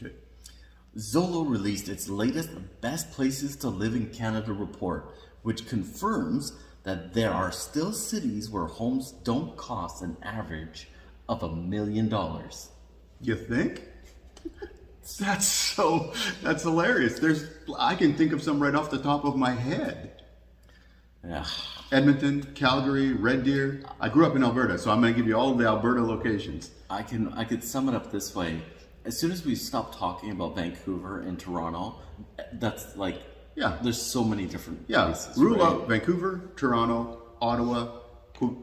Okay. Zolo released its latest Best Places to Live in Canada report, which confirms that there are still cities where homes don't cost an average of $1 million. You think? That's hilarious. I can think of some right off the top of my head. Yeah. Edmonton, Calgary, Red Deer. I grew up in Alberta, so I'm going to give you all of the Alberta locations. I could sum it up this way. As soon as we stop talking about Vancouver and Toronto, that's like, Yeah. there's so many different Yeah, places. rule right? out Vancouver, Toronto, Ottawa,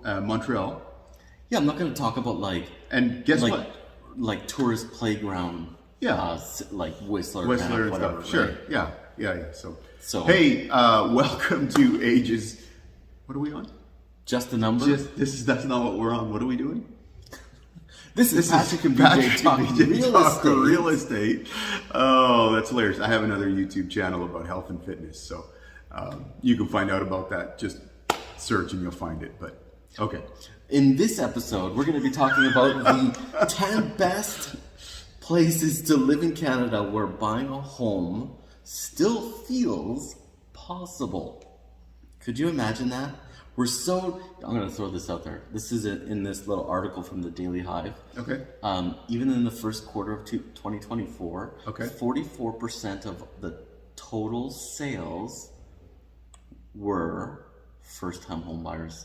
Montreal. Yeah, I'm not going to talk about And guess like, what? like tourist playground. Yeah. Like Whistler, Whistler and whatever. stuff. Sure. Right? Yeah. So hey, welcome to Ages. What are we on? Just a number. That's not what we're on. What are we doing? This is Patrick and BJ talking real estate. Oh, that's hilarious. I have another YouTube channel about health and fitness, so you can find out about that. Just search and you'll find it. But okay. In this episode, we're going to be talking about the 10 best places to live in Canada where buying a home still feels possible. Could you imagine that? I'm going to throw this out there. This is in this little article from the Daily Hive. Okay. Even in the first quarter of 2024, Okay. 44% of the total sales were first-time home buyers.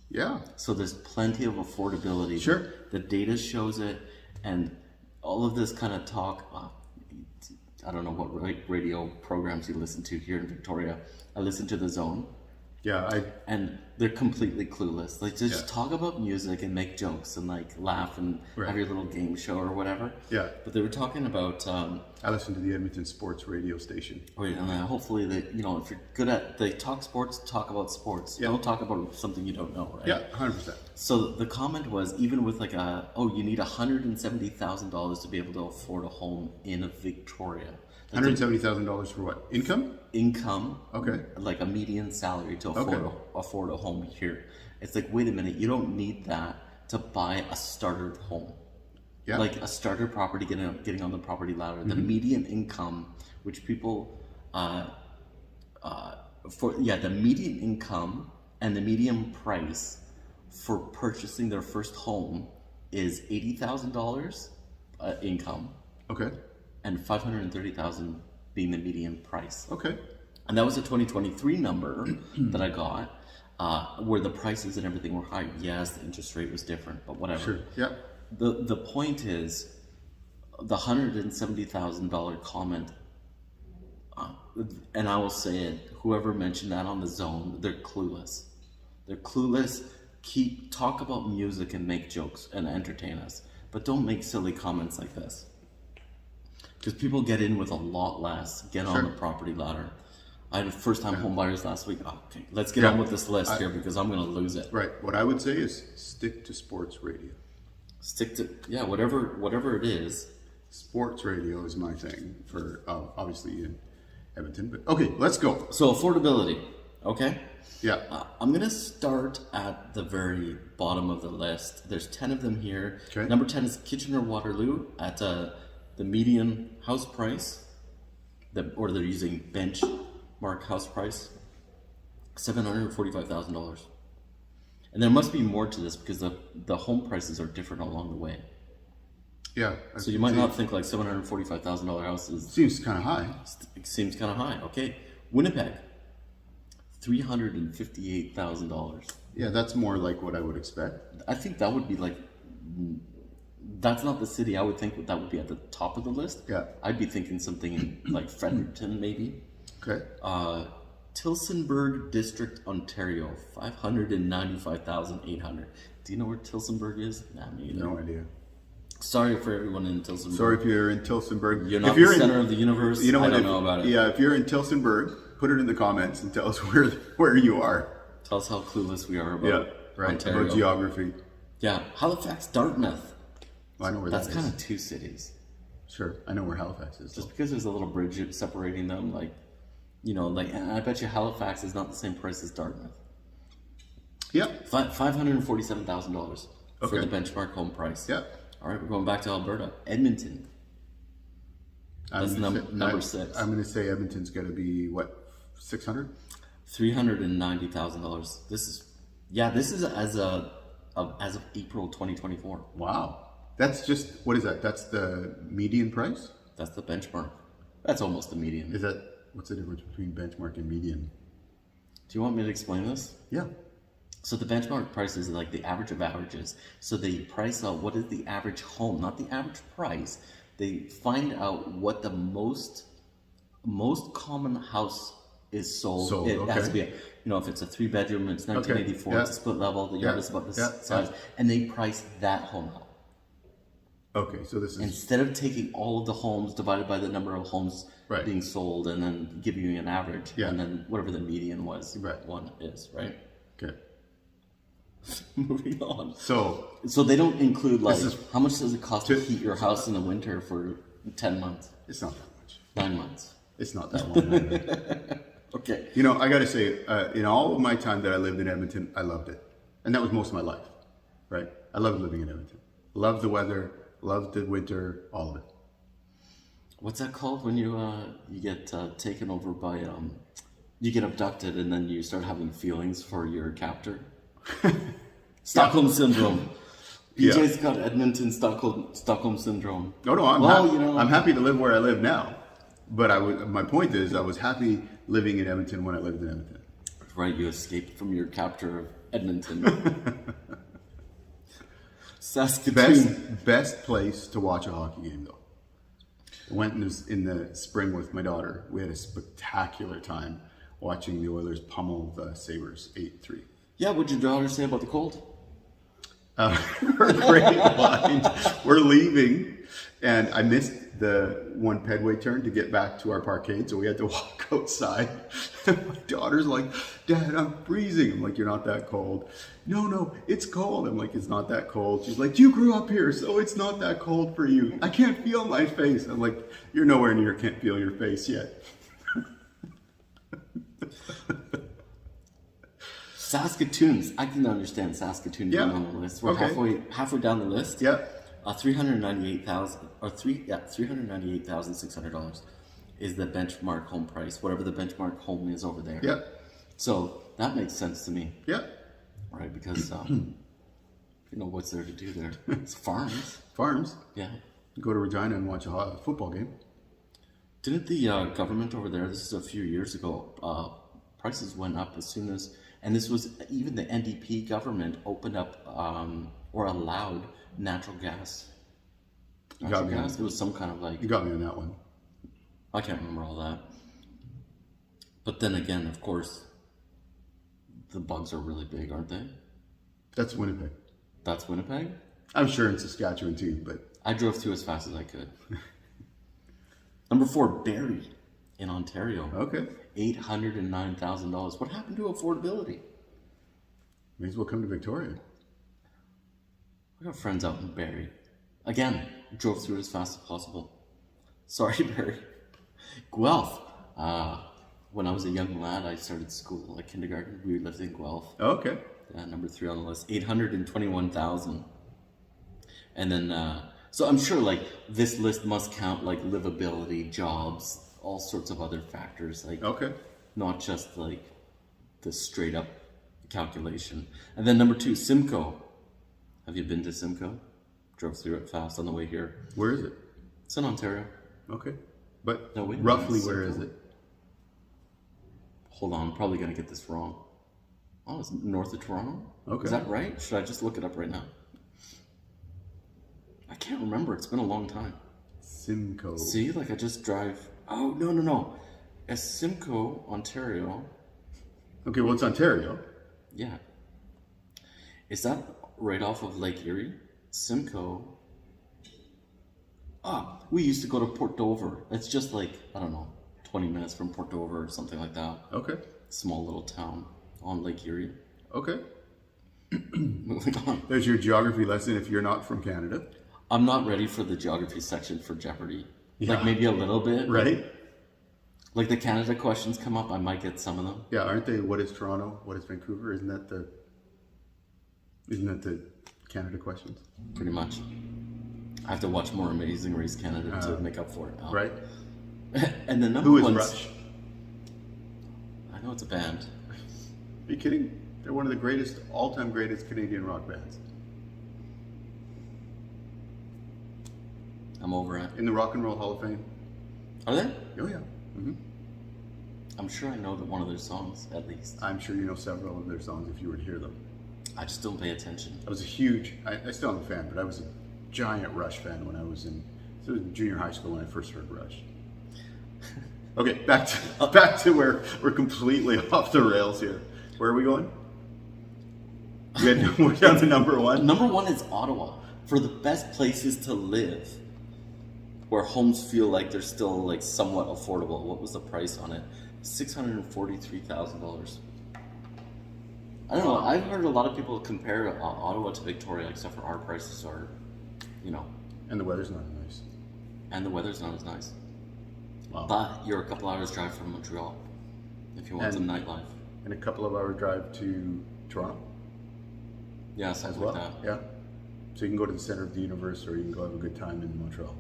Yeah. So there's plenty of affordability. Sure. The data shows it, and all of this kind of talk. I don't know what radio programs you listen to here in Victoria. I listen to The Zone. Yeah. And they're completely clueless. Like, just talk about music and make jokes and like laugh and have your little game show or whatever. Yeah. But they were talking about. I listen to the Edmonton sports radio station. And hopefully they, if you're good at, they talk sports, talk about sports. Yeah. Don't talk about something you don't know, right? Yeah, 100%. So the comment was, even with you need $170,000 to be able to afford a home in Victoria. $170,000 for what? Income? Okay. Like a median salary to afford a home here. It's like, wait a minute, you don't need that to buy a starter home. Yeah. Like a starter property, getting on the property ladder. The median income, which people, the median income and the median price for purchasing their first home is $80,000 income. Okay. And $530,000 being the median price. Okay. And that was a 2023 number that I got, where the prices and everything were high. Yes, the interest rate was different, but whatever. Sure. Yeah. The point is, the $170,000 comment, and I will say it, whoever mentioned that on The Zone, they're clueless. They're clueless. Talk about music and make jokes and entertain us, but don't make silly comments like this. Because people get in with a lot less, on the property ladder. I had first-time home buyers last week. Oh, okay, let's get on with this list here because I'm going to lose it. Right. What I would say is stick to sports radio. Stick to, whatever it is. Sports radio is my thing for, obviously in Edmonton. But okay, let's go. So affordability, okay? Yeah. I'm going to start at the very bottom of the list. There's 10 of them here. Okay. Number 10 is Kitchener-Waterloo at the median house price, or they're using benchmark house price, $745,000. And there must be more to this because the home prices are different along the way. Yeah. So you might not think like $745,000 house is... Seems kind of high. It seems kind of high. Okay. Winnipeg, $358,000. Yeah, that's more like what I would expect. I think that would be like... That's not the city I would think that would be at the top of the list. Yeah. I'd be thinking something in like Fredericton, maybe. Okay. Tillsonburg District, Ontario, $595,800. Do you know where Tillsonburg is? Nah, me either. No idea. Sorry for everyone in Tillsonburg. Sorry if you're in Tillsonburg. You're not the center of the universe. You know what? I don't know about it. Yeah, if you're in Tillsonburg, put it in the comments and tell us where you are. Tell us how clueless we are about Ontario. About geography. Yeah, Halifax, Dartmouth. Well, I know where That's that kind is. of two cities. Sure, I know where Halifax is. Just because there's a little bridge separating them, and I bet you Halifax is not the same price as Dartmouth. Yeah. $547,000 for the benchmark home price. Yeah. All right, we're going back to Alberta. Edmonton, That's number 6. I'm going to say Edmonton's going to be what, 600? $390,000. This is as of April 2024. Wow. That's just, what is that? That's the median price? That's the benchmark. That's almost the median. What's the difference between benchmark and median? Do you want me to explain this? Yeah. So the benchmark price is like the average of averages. So they price out what is the average home, not the average price. They find out what the most common house is sold. It has to be, if it's a 3-bedroom, it's 1984, it's a split level, the yard is about this size, and they price that home out. Okay, so this is... Instead of taking all of the homes divided by the number of homes being sold and then giving you an average, and then whatever the median one is, right? Okay. Moving on. So they don't include how much does it cost to heat your house in the winter for 10 months? It's not that much. 9 months. It's not that long. Okay. I got to say, in all of my time that I lived in Edmonton, I loved it. And that was most of my life, right? I loved living in Edmonton. Loved the weather, loved the winter, all of it. What's that called when you get taken over by, you get abducted and then you start having feelings for your captor? Stockholm Syndrome. PJ's got Edmonton Stockholm Syndrome. No, I'm happy to live where I live now. But my point is, I was happy living in Edmonton when I lived in Edmonton. Right, you escaped from your captor of Edmonton. Saskatoon. Best place to watch a hockey game, though. I went in the spring with my daughter. We had a spectacular time watching the Oilers pummel the Sabres 8-3. Yeah, what'd your daughter say about the cold? Her great line. We're leaving, and I missed the one pedway turn to get back to our parkade, so we had to walk outside. My daughter's like, "Dad, I'm freezing." I'm like, "You're not that cold." No, it's cold. I'm like, "It's not that cold." She's like, "You grew up here, so it's not that cold for you." I can't feel my face. I'm like, "You're nowhere near can't feel your face yet." Saskatoon's. I can understand Saskatoon being on the list. We're halfway down the list. Yeah. $398,600 is the benchmark home price, whatever the benchmark home is over there. Yeah. So that makes sense to me. Yeah. Right, because what's there to do there? It's farms. Farms. Yeah. Go to Regina and watch a football game. Didn't the government over there? This is a few years ago. Prices went up as soon as. And this was even the NDP government opened up or allowed natural gas. It was some kind of You got me on that one. I can't remember all that. But then again, of course, the bugs are really big, aren't they? That's Winnipeg. That's Winnipeg? I'm sure in Saskatchewan too, but... I drove through as fast as I could. Number 4, Barrie in Ontario. Okay. $809,000. What happened to affordability? May as well come to Victoria. I got friends out in Barrie. Again, drove through as fast as possible. Sorry, Barrie. Guelph. When I was a young lad, I started school, like kindergarten. We lived in Guelph. Okay. Number 3 on the list. $821,000. And then, so I'm sure this list must count livability, jobs, all sorts of other factors, not just the straight up calculation. And then number 2, Simcoe. Have you been to Simcoe? Drove through it fast on the way here. Where is it? It's in Ontario. Okay, but no, roughly where is it? Hold on, I'm probably gonna get this wrong. Oh, it's north of Toronto. Okay, is that right? Should I just look it up right now? I can't remember. It's been a long time. Simcoe. See, I just drive. Oh, no. It's Simcoe, Ontario. Okay, well, it's Ontario. Yeah. Is that right off of Lake Erie? Simcoe. We used to go to Port Dover. It's just 20 minutes from Port Dover or something like that. Okay. Small little town on Lake Erie. Okay. Moving on. There's your geography lesson if you're not from Canada. I'm not ready for the geography section for Jeopardy. Yeah. Maybe a little bit. Right? The Canada questions come up, I might get some of them. Yeah, aren't they? What is Toronto? What is Vancouver? Isn't that the Canada questions? Pretty much. I have to watch more Amazing Race Canada to make up for it. Right? And the number Who is one's... Rush? I know it's a band. Are you kidding? They're one of the greatest, all-time greatest Canadian rock bands. I'm over it. In the Rock and Roll Hall of Fame. Are they? Oh, yeah. hmm I'm sure I know that one of their songs, at least. I'm sure you know several of their songs if you were to hear them. I just don't pay attention. I was a huge, I still am a fan, but I was a giant Rush fan when I was in junior high school when I first heard Rush. Okay, back to where we're completely off the rails here. Where are we going? We're down to number one. Number one is Ottawa, for the best places to live, where homes feel like they're still like somewhat affordable. What was the price on it? $643,000. I don't know. I've heard a lot of people compare Ottawa to Victoria, except for our prices are, you know. And the weather's not nice. And the weather's not as nice. Wow. But you're a couple hours drive from Montreal, if you want some nightlife. And a couple of hour drive to Toronto. Yeah, As something well. like that. Yeah. So you can go to the center of the universe, or you can go have a good time in Montreal.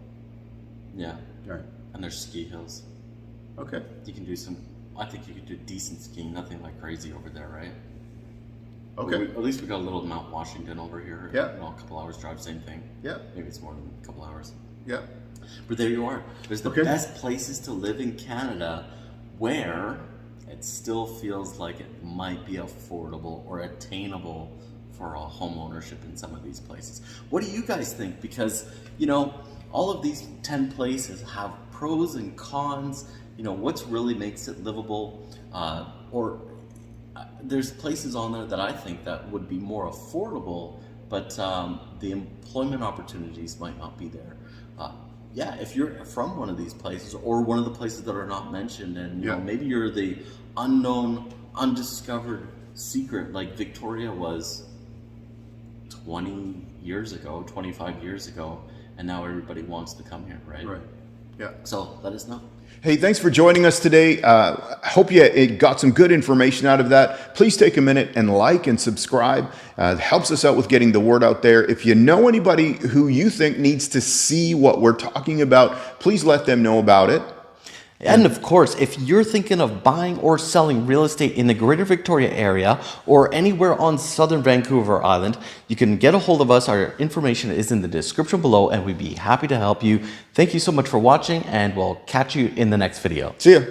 Yeah. All right. And there's ski hills. Okay. You can do I think you could do decent skiing, nothing like crazy over there, right? Okay. At least we got a little Mount Washington over here. Yeah. You know, a couple hours drive, same thing. Yeah. Maybe it's more than a couple hours. Yeah. But there you are. There's the best places to live in Canada where it still feels like it might be affordable or attainable for a home ownership in some of these places. What do you guys think? Because, you know, all of these 10 places have pros and cons. You know, what's really makes it livable? There's places on there that I think that would be more affordable, but the employment opportunities might not be there. Yeah, if you're from one of these places or one of the places that are not mentioned, and you know, maybe you're the unknown, undiscovered secret like Victoria was 20 years ago, 25 years ago, and now everybody wants to come here, right? Right. Yeah. So let us know. Hey, thanks for joining us today. Hope you got some good information out of that. Please take a minute and like and subscribe. It helps us out with getting the word out there. If you know anybody who you think needs to see what we're talking about, please let them know about it. And of course, if you're thinking of buying or selling real estate in the Greater Victoria area or anywhere on Southern Vancouver Island, you can get a hold of us. Our information is in the description below, and we'd be happy to help you. Thank you so much for watching, and we'll catch you in the next video. See ya.